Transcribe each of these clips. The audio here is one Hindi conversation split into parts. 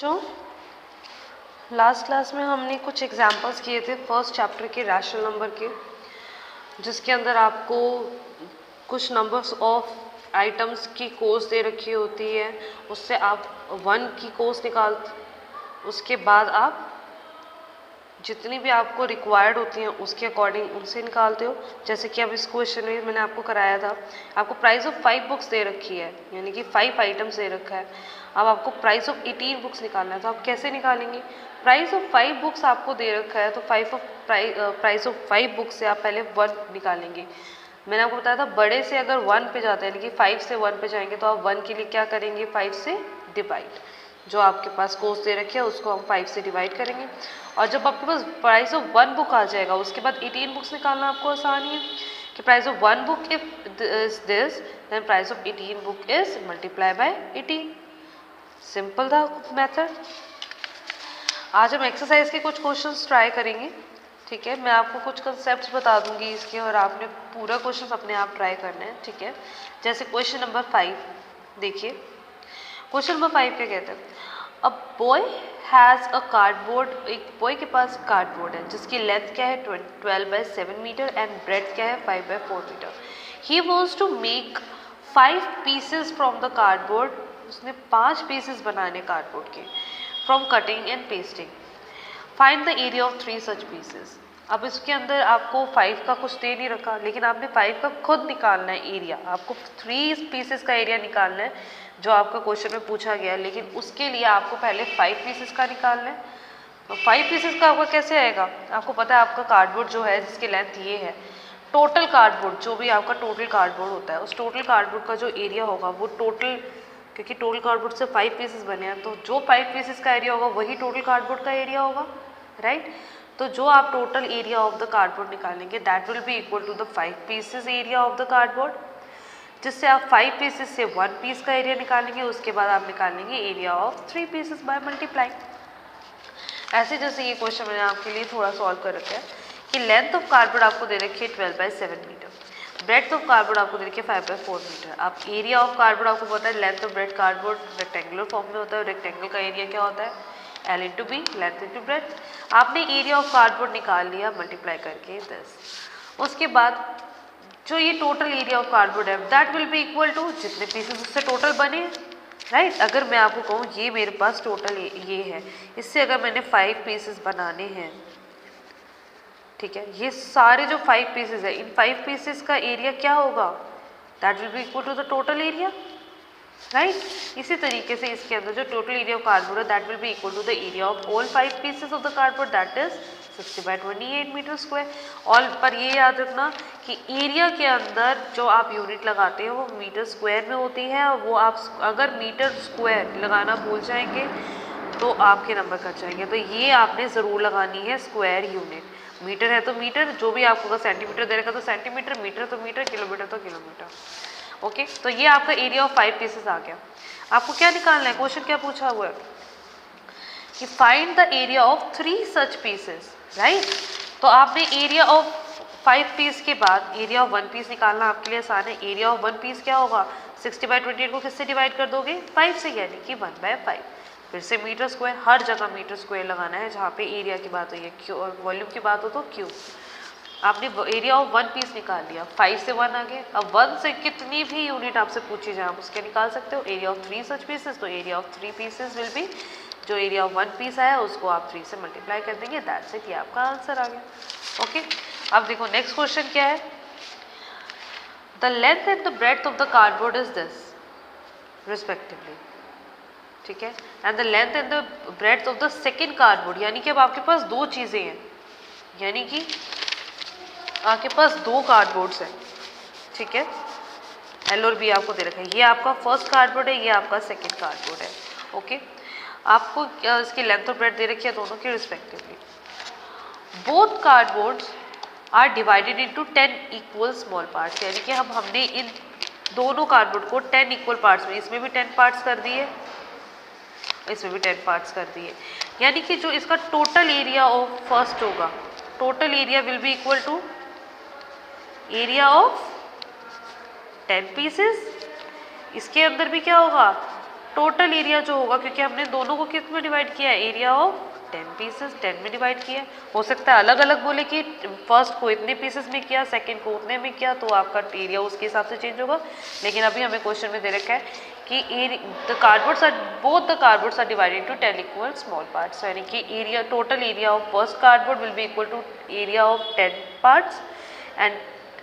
जो लास्ट क्लास में हमने कुछ एग्जांपल्स किए थे फर्स्ट चैप्टर के रैशनल नंबर के, जिसके अंदर आपको कुछ नंबर्स ऑफ आइटम्स की कोस दे रखी होती है, उससे आप 1 की कोस निकाल, उसके बाद आप जितनी भी आपको रिक्वायर्ड होती हैं उसके अकॉर्डिंग उनसे निकालते हो। जैसे कि अब इस क्वेश्चन में मैंने आपको कराया था, आपको प्राइस ऑफ 5 बुक्स दे रखी है, यानी कि 5 आइटम्स दे रखा है। अब आपको प्राइस ऑफ 18 बुक्स निकालना है, तो आप कैसे निकालेंगे? प्राइस ऑफ 5 बुक्स आपको दे रखा है, तो प्राइस ऑफ 5 बुक्स से आप पहले 1 निकालेंगे। मैंने आपको बताया था बड़े से अगर 1 पे जाते हैं, यानी कि 5 से 1 पे जाएंगे, तो आप 1 के लिए क्या करेंगे? 5 से डिवाइड। जो आपके पास कोस दे रखी है उसको हम 5 से डिवाइड करेंगे, और जब आपके पास प्राइस ऑफ 1 बुक आ जाएगा उसके बाद 18 बुक्स निकालना आपको आसान है कि price of 1 book if is this then price of 18 book is multiply by 18। Simple था मेथड। आज हम एक्सरसाइज के कुछ क्वेश्चंस ट्राई करेंगे, ठीक है। मैं आपको कुछ कंसेप्ट्स बता दूंगी इसके, और आपने पूरा क्वेश्चन अपने आप ट्राई करना है, ठीक है। जैसे क्वेश्चन नंबर 5 देखिए। क्वेश्चन नंबर 5 क्या कहते हैं? A boy has a cardboard, एक बॉय के पास कार्डबोर्ड है जिसकी लेंथ क्या है 12 बाय 7 मीटर एंड ब्रेड्थ क्या है 5 by 4 metre. He wants to make 5 pieces from the cardboard, उसने 5 पीसेस बनाने कार्डबोर्ड के, from cutting and pasting. Find the area of 3 such pieces. अब इसके अंदर आपको 5 का कुछ दे नहीं रखा, लेकिन आपने 5 का खुद निकालना है एरिया, आपको 3 पीसेस का एरिया निकालना है जो आपका क्वेश्चन में पूछा गया है, लेकिन उसके लिए आपको पहले 5 पीसेस का निकालना है। तो 5 पीसेस का आपका कैसे आएगा? आपको पता है आपका कार्डबोर्ड जो है जिसकी लेंथ ये है, टोटल कार्डबोर्ड जो भी आपका टोटल कार्डबोर्ड होता है उस टोटल कार्डबोर्ड का जो एरिया होगा वो टोटल, क्योंकि टोटल कार्डबोर्ड से 5 पीसेस बने हैं, तो जो 5 पीसेस का एरिया होगा वही टोटल कार्डबोर्ड का एरिया होगा, राइट। तो जो आप total area of the cardboard निकालेंगे that will be equal to the 5 pieces area of the cardboard, जिससे आप 5 पीसेस से 1 पीस का एरिया निकालेंगे, उसके बाद आप निकालेंगे area of 3 pieces by multiplying. ऐसे जैसे ये क्वेश्चन मैंने आपके लिए थोड़ा सॉल्व कर रखा है कि लेंथ ऑफ कार्डबोर्ड आपको दे रखी है 12 by 7 metre, breadth of cardboard आपको दे रखी है 5 बाय 4 मीटर। आप एरिया ऑफ कार्डबोर्ड आपको पता है, length of bread cardboard rectangular form में होता है, रेक्टेंगल का एरिया क्या होता है? L into B, length into breadth. आपने एरिया ऑफ कार्डबोर्ड निकाल लिया मल्टीप्लाई करके 10। उसके बाद जो ये टोटल एरिया ऑफ कार्डबोर्ड है that will be equal to जितने पीसेस उससे टोटल बने, राइट। अगर मैं आपको कहूँ ये मेरे पास टोटल ये है, इससे अगर मैंने 5 पीसेस बनाने हैं, ठीक है, ये सारे जो 5 पीसेस है इन 5 पीसेस का एरिया क्या होगा? That will be equal to the total area, right. इसी तरीके से इसके अंदर जो टोटल एरिया ऑफ कार्डबोर्ड है that will be equal to the area of all 5 pieces of the cardboard, that is 60 बाय 28 मीटर स्क्वायर। और पर ये याद रखना कि एरिया के अंदर जो आप यूनिट लगाते हैं वो मीटर स्क्वायर में होती है, और वो आप अगर मीटर स्क्वायर लगाना भूल जाएंगे तो आपके नंबर कट जाएंगे। तो ये आपने ज़रूर लगानी है स्क्वायर यूनिट। मीटर है तो मीटर, जो भी आपको अगर सेंटीमीटर दे रखा तो सेंटीमीटर, मीटर तो मीटर, किलोमीटर तो किलोमीटर। ओके, तो ये आपका एरिया ऑफ 5 पीसेस आ गया। आपको क्या निकालना है? क्वेश्चन क्या पूछा हुआ है कि find the area of 3 such pieces, right. तो आपने एरिया ऑफ 5 पीस के बाद एरिया ऑफ 1 पीस निकालना आपके लिए आसान है। एरिया ऑफ 1 पीस क्या होगा? 60 बाय 28 को किससे डिवाइड कर दोगे? 5 से, यानी कि 1 बाय 5। फिर से मीटर स्क्वायर, हर जगह मीटर स्क्वायर लगाना है जहाँ पे एरिया की बात हुई है, क्यू और वॉल्यूम की बात हो तो क्यू। आपने एरिया ऑफ 1 पीस निकाल लिया, 5 से 1 आ गए। अब 1 से कितनी भी यूनिट आपसे पूछी जाए आप उसके निकाल सकते हो। एरिया ऑफ 3 सच पीसेस, तो area of 3 pieces will be, जो एरिया ऑफ 1 पीस आया उसको आप 3 से मल्टीप्लाई कर देंगे, दैट्स इट, ये आपका आंसर आ गया। ओके, अब देखो नेक्स्ट क्वेश्चन क्या है। The length and the breadth of the cardboard is this respectively, ठीक है, and the length and the breadth of the second cardboard, यानी कि अब आपके पास 2 चीज़ें हैं, यानी कि आपके पास 2 कार्डबोर्ड्स हैं, ठीक है। L और B आपको दे रखा है, ये आपका फर्स्ट कार्डबोर्ड है, ये आपका सेकेंड कार्डबोर्ड है। ओके, आपको इसकी लेंथ और ब्रेड्थ दे रखी है दोनों की respectively. Both cardboards are divided into 10 equal small parts, यानी कि हमने इन दोनों कार्डबोर्ड को 10 इक्वल पार्ट्स में, इसमें भी 10 पार्ट्स कर दिए, इसमें भी 10 पार्ट्स कर दिए, यानी कि जो इसका टोटल एरिया ऑफ फर्स्ट होगा, total area will be equal to area of 10 pieces. इसके अंदर भी क्या होगा? टोटल एरिया जो होगा, क्योंकि हमने दोनों को किस में डिवाइड किया है, एरिया ऑफ 10 पीसेस 10 में डिवाइड किया है। हो सकता है अलग अलग बोले कि फर्स्ट को इतने पीसेस में किया, सेकंड को उतने में किया, तो आपका एरिया उसके हिसाब से चेंज होगा। लेकिन अभी हमें क्वेश्चन में दे रखा है कि the cardboards are both the cardboards are divided to 10 equal small parts, यानी कि area total area of first cardboard will be equal to area of 10 parts and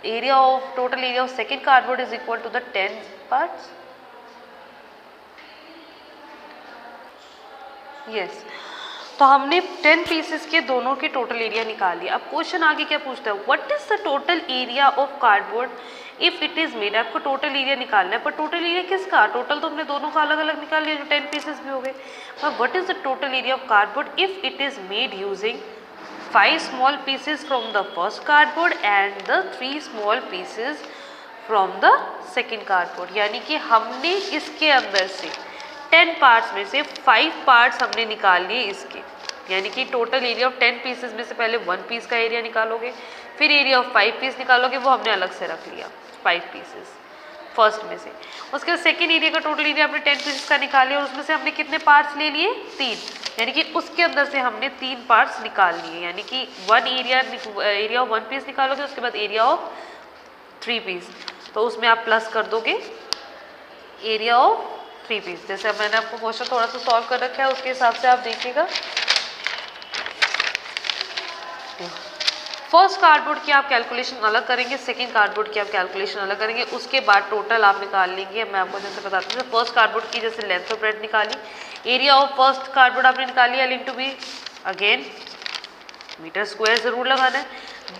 area of total area of second cardboard is equal to the 10 parts. Yes. तो हमने 10 पीसेस के दोनों के टोटल एरिया निकाल लिया। अब क्वेश्चन आगे क्या पूछता है, what is the total area of cardboard if it is made. आपको टोटल एरिया निकालना है, पर टोटल एरिया किसका, टोटल तो हमने दोनों का अलग अलग निकाल लिया जो 10 पीसेस भी हो गए। पर what is the total area of cardboard if it is made using 5 small pieces from the first cardboard and the 3 small pieces from the second cardboard। यानी कि हमने इसके अंदर से 10 पार्ट्स में से 5 पार्ट्स हमने निकाल लिए इसके, यानी कि टोटल एरिया ऑफ 10 पीसेस में से पहले 1 पीस का एरिया निकालोगे, फिर एरिया ऑफ 5 पीस निकालोगे, वो हमने अलग से रख लिया 5 पीसेस फर्स्ट में से। उसके बाद सेकेंड एरिया का टोटल एरिया हमने 10 पीसेस का निकाल लिया और उसमें से हमने कितने पार्ट्स ले लिए, 3, यानी कि उसके अंदर से हमने 3 पार्ट्स निकाल लिए, यानी कि एरिया ऑफ 1 पीस निकालोगे, उसके बाद एरिया ऑफ 3 पीस, तो उसमें आप प्लस कर दोगे एरिया ऑफ 3 पीस। जैसे मैंने आपको क्वेश्चन थोड़ा सा सॉल्व कर रखा है, उसके हिसाब से आप देखिएगा। फर्स्ट कार्डबोर्ड की आप कैलकुलेशन अलग करेंगे, सेकंड कार्डबोर्ड की आप कैलकुलेशन अलग करेंगे, उसके बाद टोटल आप निकाल लेंगे। मैं आपको जैसे बताती हूँ, फर्स्ट कार्डबोर्ड की जैसे लेंथ और ब्रेड्थ निकाली, एरिया ऑफ फर्स्ट कार्डबोर्ड आपने निकाल लिया, L into B, again metre square जरूर लगाना है।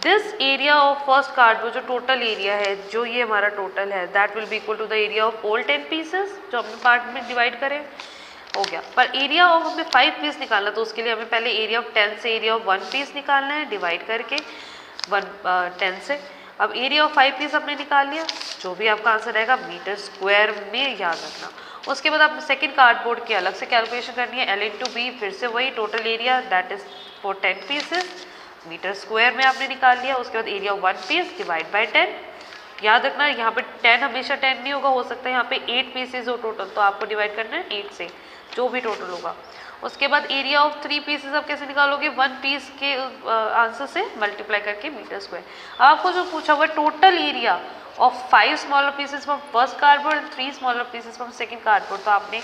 This area of first cardboard जो टोटल एरिया है, जो ये हमारा टोटल है, that will be equal to the area of all 10 pieces जो हमने पार्ट में डिवाइड करें, हो गया। पर एरिया ऑफ हमें 5 पीस निकालना, तो उसके लिए हमें पहले एरिया ऑफ 10 से एरिया ऑफ 1 पीस निकालना है, डिवाइड करके 10 से। अब एरिया ऑफ 5 पीस हमने निकाल लिया, जो भी आपका आंसर रहेगा मीटर स्क्वायर में याद रखना। उसके बाद आप सेकंड कार्डबोर्ड की अलग से कैलकुलेशन करनी है, L into B, फिर से वही total area that is for 10 pieces, metre square में आपने निकाल लिया। उसके बाद area of 1 piece divide by 10, याद रखना यहाँ पे 10 हमेशा 10 नहीं होगा, हो सकता है यहाँ पे 8 पीसेज हो टोटल, तो आपको डिवाइड करना है 8 से, जो भी टोटल होगा। उसके बाद एरिया ऑफ 3 पीसेस आप कैसे निकालोगे, 1 पीस के आंसर से मल्टीप्लाई करके मीटर स्क्वायर। आपको जो पूछा हुआ total area of 5 smaller pieces from first cardboard and 3 smaller pieces from second cardboard, तो आपने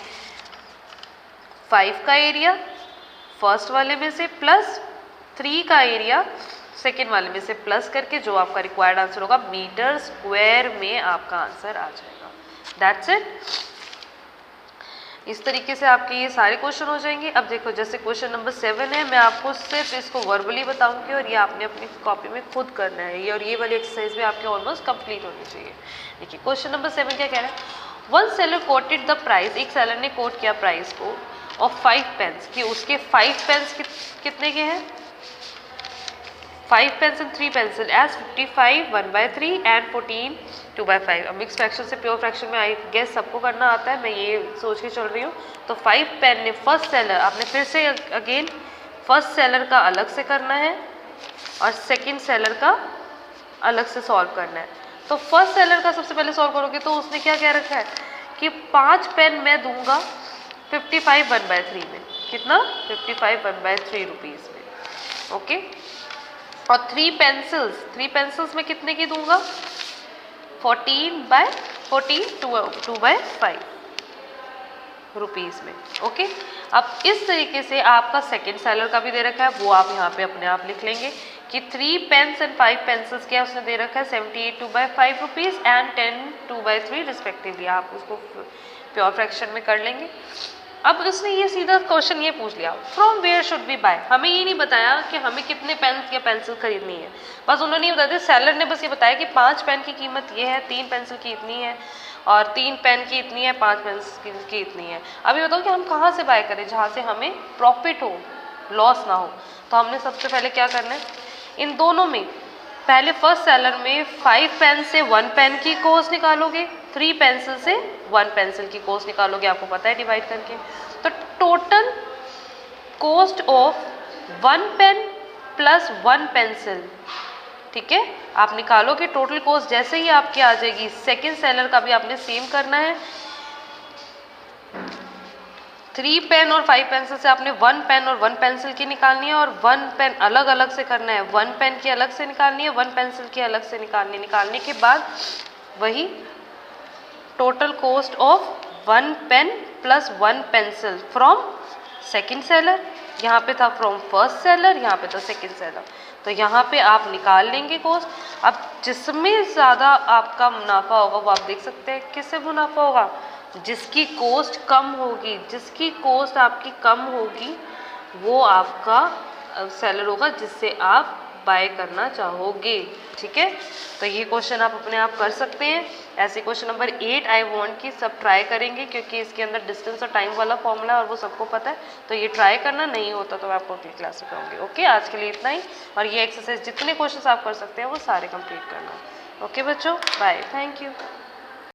5 का एरिया फर्स्ट वाले में से प्लस 3 का एरिया सेकेंड वाले में से प्लस करके जो आपका रिक्वायर्ड आंसर होगा मीटर स्क्वायर में आपका आंसर आ जाएगा। That's it. इस तरीके से आपके ये सारे क्वेश्चन हो जाएंगे। अब देखो, जैसे क्वेश्चन नंबर 7 है, मैं आपको सिर्फ इसको वर्बली बताऊंगी और ये आपने अपनी कॉपी में खुद करना है, ये और ये वाली एक्सरसाइज भी आपके ऑलमोस्ट कंप्लीट होनी चाहिए। देखिए क्वेश्चन नंबर 7 क्या कह रहा है, one seller quoted the price, एक सेलर ने कोट किया प्राइस को ऑफ 5 पेन्स, कि उसके 5 पेन्स कितने के हैं, 5 pens and 3 pencil as 55 1/3 and 14 2/5। अब मिक्स फ्रैक्शन से प्योर फ्रैक्शन में आई गेस सबको करना आता है, मैं ये सोच के चल रही हूँ। तो 5 पेन ने फर्स्ट सेलर, आपने फिर से अगेन फर्स्ट सेलर का अलग से करना है और सेकंड सेलर का अलग से सॉल्व करना है। तो फर्स्ट सेलर का सबसे पहले सॉल्व करोगे तो उसने क्या कह रखा है कि 5 पेन मैं दूंगा 55 1/3 में, कितना 55 1/3 रुपीज़ में, ओके। और 3 पेंसिल्स में कितने की दूंगा 14 2/5 रुपीज़ में, ओके। अब इस तरीके से आपका सेकंड सेलर का भी दे रखा है, वो आप यहाँ पे अपने आप लिख लेंगे कि 3 पेन्स एंड 5 पेंसिल्स क्या उसने दे रखा है 78 2/5 रुपीज़ एंड 10 2/3 रिस्पेक्टिवली। आप उसको प्योर फ्रैक्शन में कर लेंगे। अब उसने ये सीधा क्वेश्चन ये पूछ लिया, from where should we buy. हमें ये नहीं बताया कि हमें कितने पेन या पेंसिल खरीदनी है, बस उन्होंने ये बता दिया, सेलर ने बस ये बताया कि 5 पेन की कीमत ये है, 3 पेंसिल की इतनी है और 3 पेन की इतनी है, 5 पेंसिल की इतनी है। अभी बताओ कि हम कहाँ से बाय करें जहाँ से हमें प्रॉफिट हो, लॉस ना हो। तो हमने सबसे पहले क्या करना है, इन दोनों में पहले फर्स्ट सेलर में 5 पेन से 1 पेन की कॉस्ट निकालोगे, 3 पेंसिल से 1 पेंसिल की कॉस्ट निकालोगे, आपको पता है डिवाइड करके। तो total cost of 1 pen plus 1 pencil, ठीक है, आप निकालोगे टोटल कॉस्ट। जैसे ही आपकी आ जाएगी, सेकंड सेलर का भी आपने सेम करना है, 3 पेन और 5 पेंसिल से आपने 1 पेन और 1 पेंसिल की निकालनी है और 1 पेन अलग अलग से करना है, 1 पेन की अलग से निकालनी है, 1 पेंसिल की अलग से निकालनी है। निकालने के बाद वही total cost of 1 pen plus 1 pencil from second seller, यहाँ पे था फ्रॉम फर्स्ट सेलर, यहाँ पे था सेकंड सेलर, तो यहाँ पे आप निकाल लेंगे कॉस्ट। अब जिसमें ज़्यादा आपका मुनाफा होगा वो आप देख सकते हैं किससे मुनाफा होगा, जिसकी कॉस्ट कम होगी, जिसकी कॉस्ट आपकी कम होगी वो आपका सेलर होगा जिससे आप बाय करना चाहोगे। ठीक है, तो ये क्वेश्चन आप अपने आप कर सकते हैं। ऐसे क्वेश्चन नंबर 8 आई वांट की सब ट्राई करेंगे क्योंकि इसके अंदर डिस्टेंस और टाइम वाला फॉर्मूला है और वो सबको पता है, तो ये ट्राई करना, नहीं होता तो मैं आपको अगली क्लास में कहूँगी। ओके, आज के लिए इतना ही, और ये एक्सरसाइज जितने क्वेश्चन आप कर सकते हैं वो सारे कंप्लीट करना। ओके बच्चों, बाय, थैंक यू।